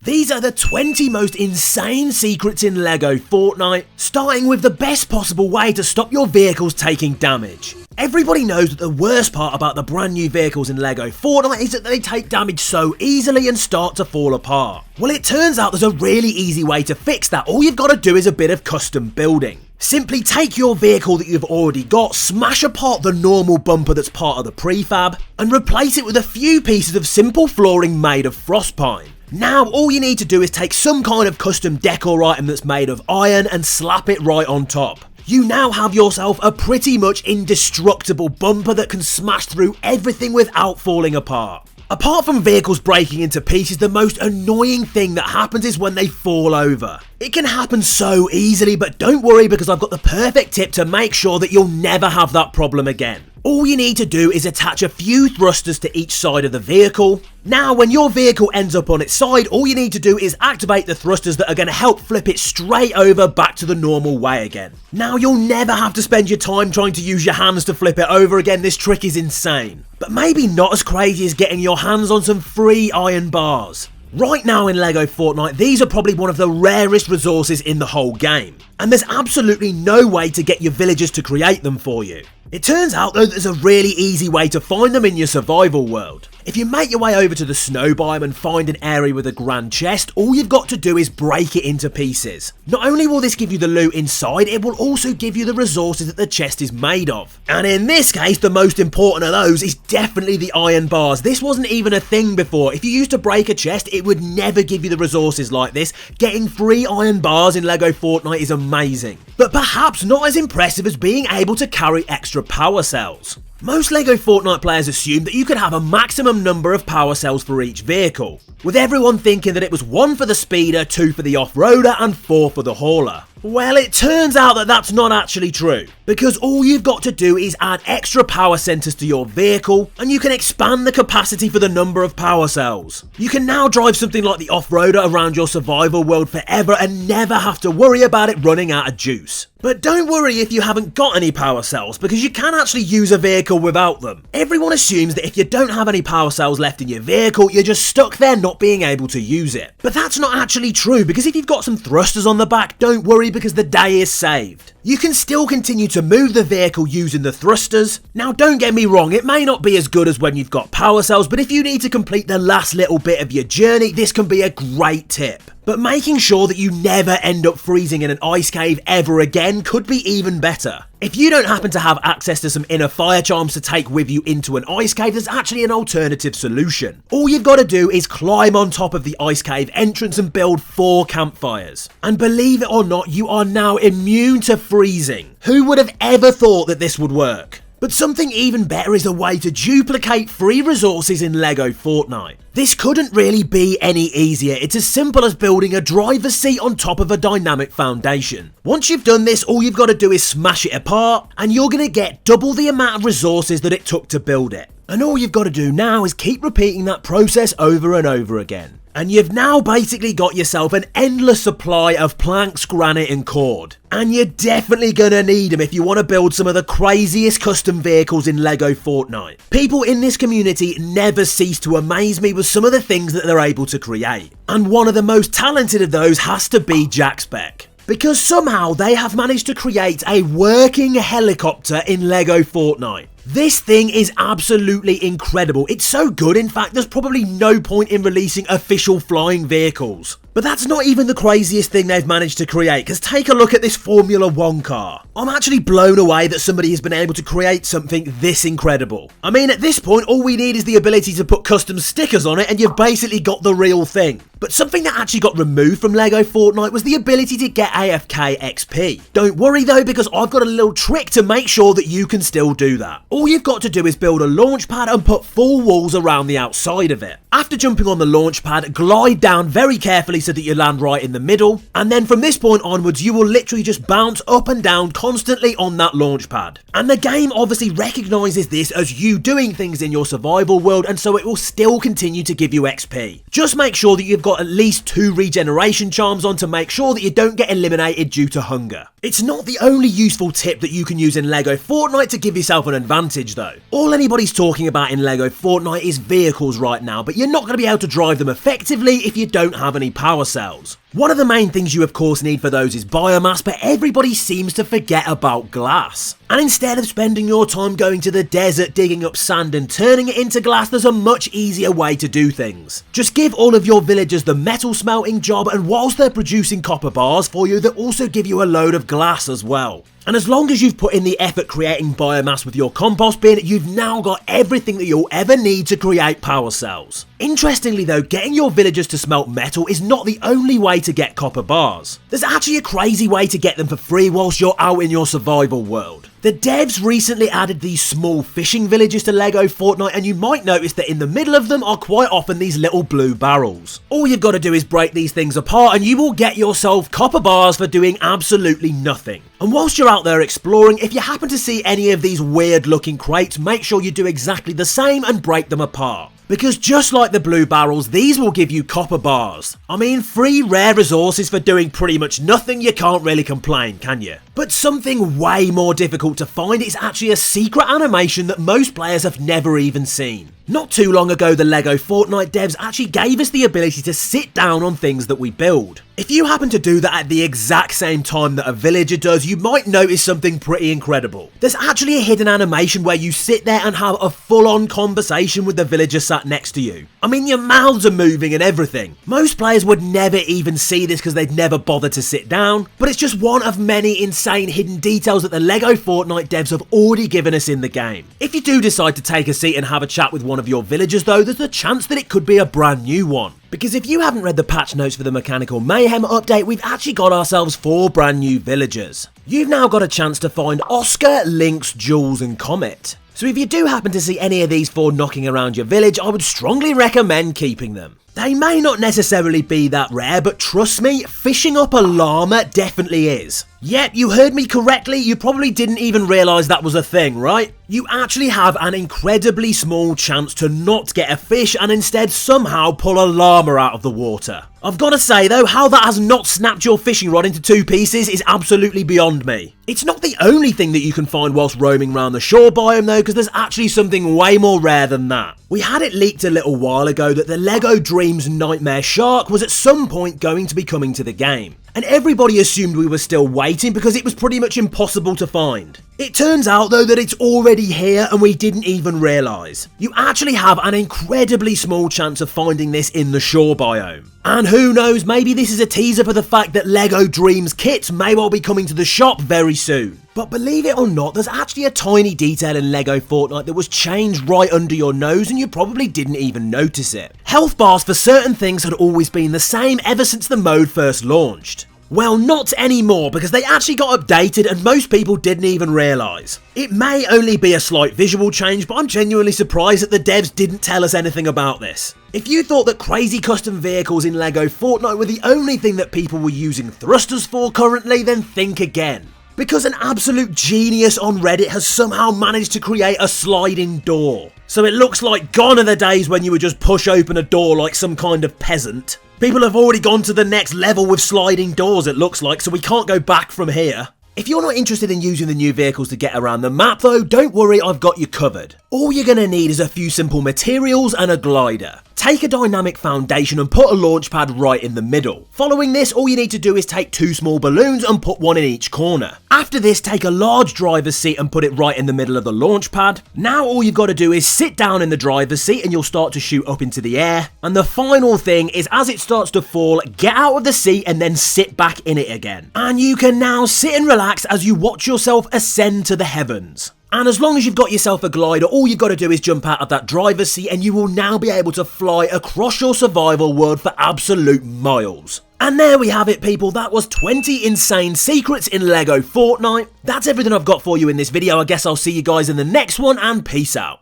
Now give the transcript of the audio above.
These are the 20 most insane secrets in Lego Fortnite, starting with the best possible way to stop your vehicles taking damage. Everybody knows that the worst part about the brand new vehicles in Lego Fortnite is that they take damage so easily and start to fall apart. Well, it turns out there's a really easy way to fix that. All you've got to do is a bit of custom building. Simply take your vehicle that you've already got, smash apart the normal bumper that's part of the prefab, and replace it with a few pieces of simple flooring made of frost pine. Now all you need to do is take some kind of custom decor item that's made of iron and slap it right on top. You now have yourself a pretty much indestructible bumper that can smash through everything without falling apart. Apart from vehicles breaking into pieces, the most annoying thing that happens is when they fall over. It can happen so easily, but don't worry because I've got the perfect tip to make sure that you'll never have that problem again. All you need to do is attach a few thrusters to each side of the vehicle. Now, when your vehicle ends up on its side, all you need to do is activate the thrusters that are going to help flip it straight over back to the normal way again. Now, you'll never have to spend your time trying to use your hands to flip it over again. This trick is insane. But maybe not as crazy as getting your hands on some free iron bars. Right now in Lego Fortnite, these are probably one of the rarest resources in the whole game. And there's absolutely no way to get your villagers to create them for you. It turns out though that there's a really easy way to find them in your survival world. If you make your way over to the snow biome and find an area with a grand chest, all you've got to do is break it into pieces. Not only will this give you the loot inside, it will also give you the resources that the chest is made of. And in this case, the most important of those is definitely the iron bars. This wasn't even a thing before. If you used to break a chest, it would never give you the resources like this. Getting free iron bars in Lego Fortnite is amazing. But perhaps not as impressive as being able to carry extra power cells. Most Lego Fortnite players assumed that you could have a maximum number of power cells for each vehicle, with everyone thinking that it was 1 for the speeder, 2 for the off-roader and 4 for the hauler. Well, it turns out that that's not actually true, because all you've got to do is add extra power centers to your vehicle, and you can expand the capacity for the number of power cells. You can now drive something like the off-roader around your survival world forever and never have to worry about it running out of juice. But don't worry if you haven't got any power cells, because you can actually use a vehicle without them. Everyone assumes that if you don't have any power cells left in your vehicle, you're just stuck there not being able to use it. But that's not actually true, because if you've got some thrusters on the back, don't worry because the day is saved. You can still continue to move the vehicle using the thrusters. Now don't get me wrong, it may not be as good as when you've got power cells, but if you need to complete the last little bit of your journey, this can be a great tip. But making sure that you never end up freezing in an ice cave ever again could be even better. If you don't happen to have access to some inner fire charms to take with you into an ice cave, there's actually an alternative solution. All you've got to do is climb on top of the ice cave entrance and build 4 campfires. And believe it or not, you are now immune to freezing. Who would have ever thought that this would work? But something even better is a way to duplicate free resources in Lego Fortnite. This couldn't really be any easier. It's as simple as building a driver's seat on top of a dynamic foundation. Once you've done this, all you've got to do is smash it apart, and you're going to get double the amount of resources that it took to build it. And all you've got to do now is keep repeating that process over and over again. And you've now basically got yourself an endless supply of planks, granite and cord. And you're definitely gonna need them if you want to build some of the craziest custom vehicles in Lego Fortnite. People in this community never cease to amaze me with some of the things that they're able to create. And one of the most talented of those has to be JaxBek, because somehow they have managed to create a working helicopter in Lego Fortnite. This thing is absolutely incredible. It's so good, in fact, there's probably no point in releasing official flying vehicles. But that's not even the craziest thing they've managed to create, because take a look at this Formula 1 car. I'm actually blown away that somebody has been able to create something this incredible. I mean, at this point, all we need is the ability to put custom stickers on it and you've basically got the real thing. But something that actually got removed from Lego Fortnite was the ability to get AFK XP. Don't worry though, because I've got a little trick to make sure that you can still do that. All you've got to do is build a launch pad and put 4 walls around the outside of it. After jumping on the launch pad, glide down very carefully so that you land right in the middle, and then from this point onwards you will literally just bounce up and down constantly on that launch pad. And the game obviously recognises this as you doing things in your survival world, and so it will still continue to give you XP. Just make sure that you've got at least 2 regeneration charms on to make sure that you don't get eliminated due to hunger. It's not the only useful tip that you can use in Lego Fortnite to give yourself an advantage though. All anybody's talking about in Lego Fortnite is vehicles right now, but you're not going to be able to drive them effectively if you don't have any power cells. One of the main things you of course need for those is biomass, but everybody seems to forget about glass. And instead of spending your time going to the desert digging up sand and turning it into glass, there's a much easier way to do things. Just give all of your villagers the metal smelting job, and whilst they're producing copper bars for you, they'll also give you a load of glass as well. And as long as you've put in the effort creating biomass with your compost bin, you've now got everything that you'll ever need to create power cells. Interestingly though, getting your villagers to smelt metal is not the only way to get copper bars. There's actually a crazy way to get them for free whilst you're out in your survival world. The devs recently added these small fishing villages to Lego Fortnite, and you might notice that in the middle of them are quite often these little blue barrels. All you've got to do is break these things apart and you will get yourself copper bars for doing absolutely nothing. And whilst you're out there exploring, if you happen to see any of these weird looking crates, make sure you do exactly the same and break them apart. Because just like the blue barrels, these will give you copper bars. I mean, free rare resources for doing pretty much nothing, you can't really complain, can you? But something way more difficult to find is actually a secret animation that most players have never even seen. Not too long ago, the Lego Fortnite devs actually gave us the ability to sit down on things that we build. If you happen to do that at the exact same time that a villager does, you might notice something pretty incredible. There's actually a hidden animation where you sit there and have a full-on conversation with the villager sat next to you. I mean, your mouths are moving and everything. Most players would never even see this because they'd never bother to sit down, but it's just one of many insane hidden details that the Lego Fortnite devs have already given us in the game. If you do decide to take a seat and have a chat with one of your villagers though, there's a chance that it could be a brand new one. Because if you haven't read the patch notes for the Mechanical Mayhem update, we've actually got ourselves 4 brand new villagers. You've now got a chance to find Oscar, Lynx, Jules and Comet. So if you do happen to see any of these 4 knocking around your village, I would strongly recommend keeping them. They may not necessarily be that rare, but trust me, fishing up a llama definitely is. Yep, you heard me correctly, you probably didn't even realise that was a thing, right? You actually have an incredibly small chance to not get a fish and instead somehow pull a llama out of the water. I've got to say though, how that has not snapped your fishing rod into 2 pieces is absolutely beyond me. It's not the only thing that you can find whilst roaming around the shore biome though, because there's actually something way more rare than that. We had it leaked a little while ago that the Lego Dreams Nightmare Shark was at some point going to be coming to the game. And everybody assumed we were still waiting because it was pretty much impossible to find. It turns out though that it's already here and we didn't even realise. You actually have an incredibly small chance of finding this in the shore biome. And who knows, maybe this is a teaser for the fact that Lego Dreams kits may well be coming to the shop very soon. But believe it or not, there's actually a tiny detail in Lego Fortnite that was changed right under your nose and you probably didn't even notice it. Health bars for certain things had always been the same ever since the mode first launched. Well, not anymore, because they actually got updated and most people didn't even realise. It may only be a slight visual change, but I'm genuinely surprised that the devs didn't tell us anything about this. If you thought that crazy custom vehicles in Lego Fortnite were the only thing that people were using thrusters for currently, then think again. Because an absolute genius on Reddit has somehow managed to create a sliding door. So it looks like gone are the days when you would just push open a door like some kind of peasant. People have already gone to the next level with sliding doors it looks like, so we can't go back from here. If you're not interested in using the new vehicles to get around the map though, don't worry, I've got you covered. All you're going to need is a few simple materials and a glider. Take a dynamic foundation and put a launch pad right in the middle. Following this, all you need to do is take 2 small balloons and put 1 in each corner. After this, take a large driver's seat and put it right in the middle of the launch pad. Now all you've got to do is sit down in the driver's seat and you'll start to shoot up into the air. And the final thing is, as it starts to fall, get out of the seat and then sit back in it again. And you can now sit and relax as you watch yourself ascend to the heavens. And as long as you've got yourself a glider, all you've got to do is jump out of that driver's seat and you will now be able to fly across your survival world for absolute miles. And there we have it, people. That was 20 insane secrets in Lego Fortnite. That's everything I've got for you in this video. I guess I'll see you guys in the next one, and peace out.